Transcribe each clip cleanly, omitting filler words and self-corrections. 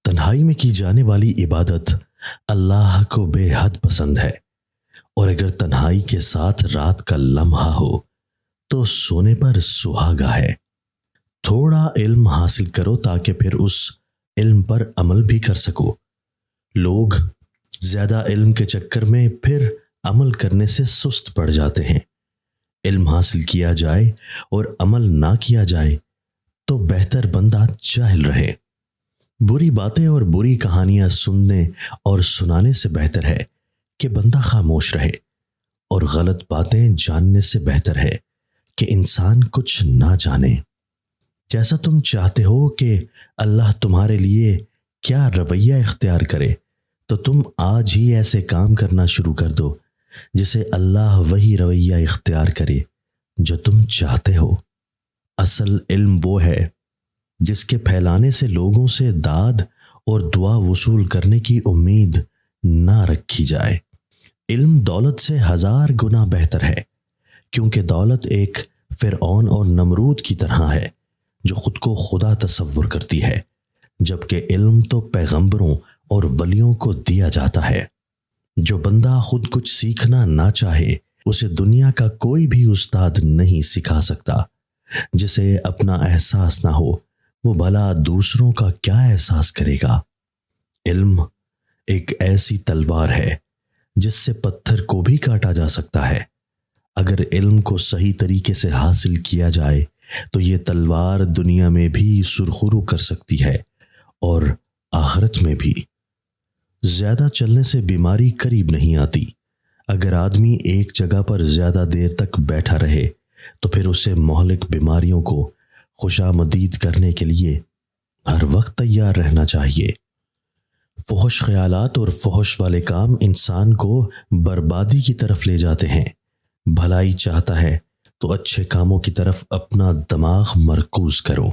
تنہائی میں کی جانے والی عبادت اللہ کو بے حد پسند ہے، اور اگر تنہائی کے ساتھ رات کا لمحہ ہو تو سونے پر سہاگا ہے۔ تھوڑا علم حاصل کرو تاکہ پھر اس علم پر عمل بھی کر سکو۔ لوگ زیادہ علم کے چکر میں پھر عمل کرنے سے سست پڑ جاتے ہیں۔ علم حاصل کیا جائے اور عمل نہ کیا جائے تو بہتر بندہ جاہل رہے۔ بری باتیں اور بری کہانیاں سننے اور سنانے سے بہتر ہے کہ بندہ خاموش رہے، اور غلط باتیں جاننے سے بہتر ہے کہ انسان کچھ نہ جانے۔ جیسا تم چاہتے ہو کہ اللہ تمہارے لیے کیا رویہ اختیار کرے تو تم آج ہی ایسے کام کرنا شروع کر دو جسے اللہ وہی رویہ اختیار کرے جو تم چاہتے ہو۔ اصل علم وہ ہے جس کے پھیلانے سے لوگوں سے داد اور دعا وصول کرنے کی امید نہ رکھی جائے۔ علم دولت سے 1000 گنا بہتر ہے، کیونکہ دولت ایک فرعون اور نمرود کی طرح ہے جو خود کو خدا تصور کرتی ہے، جبکہ علم تو پیغمبروں اور ولیوں کو دیا جاتا ہے۔ جو بندہ خود کچھ سیکھنا نہ چاہے اسے دنیا کا کوئی بھی استاد نہیں سکھا سکتا۔ جسے اپنا احساس نہ ہو وہ بھلا دوسروں کا کیا احساس کرے گا۔ علم ایک ایسی تلوار ہے جس سے پتھر کو بھی کاٹا جا سکتا ہے۔ اگر علم کو صحیح طریقے سے حاصل کیا جائے تو یہ تلوار دنیا میں بھی سرخرو کر سکتی ہے اور آخرت میں بھی۔ زیادہ چلنے سے بیماری قریب نہیں آتی۔ اگر آدمی ایک جگہ پر زیادہ دیر تک بیٹھا رہے تو پھر اسے مہلک بیماریوں کو خوشامدید کرنے کے لیے ہر وقت تیار رہنا چاہیے۔ فحش خیالات اور فحش والے کام انسان کو بربادی کی طرف لے جاتے ہیں۔ بھلائی چاہتا ہے تو اچھے کاموں کی طرف اپنا دماغ مرکوز کرو۔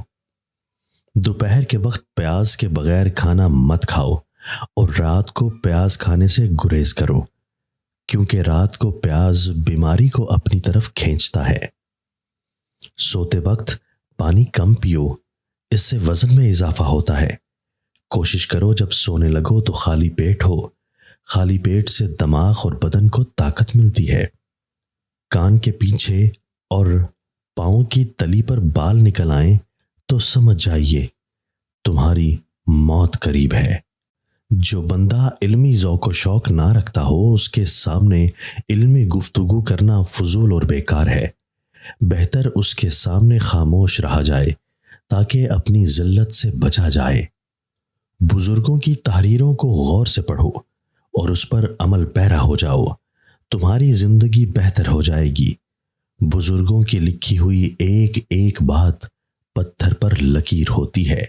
دوپہر کے وقت پیاز کے بغیر کھانا مت کھاؤ، اور رات کو پیاز کھانے سے گریز کرو، کیونکہ رات کو پیاز بیماری کو اپنی طرف کھینچتا ہے۔ سوتے وقت پانی کم پیو، اس سے وزن میں اضافہ ہوتا ہے۔ کوشش کرو جب سونے لگو تو خالی پیٹ ہو۔ خالی پیٹ سے دماغ اور بدن کو طاقت ملتی ہے۔ کان کے پیچھے اور پاؤں کی تلی پر بال نکل آئیں تو سمجھ جائیے تمہاری موت قریب ہے۔ جو بندہ علمی ذوق و شوق نہ رکھتا ہو اس کے سامنے علمی گفتگو کرنا فضول اور بیکار ہے۔ بہتر اس کے سامنے خاموش رہا جائے تاکہ اپنی ذلت سے بچا جائے۔ بزرگوں کی تحریروں کو غور سے پڑھو اور اس پر عمل پیرا ہو جاؤ، تمہاری زندگی بہتر ہو جائے گی۔ بزرگوں کی لکھی ہوئی ایک ایک بات پتھر پر لکیر ہوتی ہے۔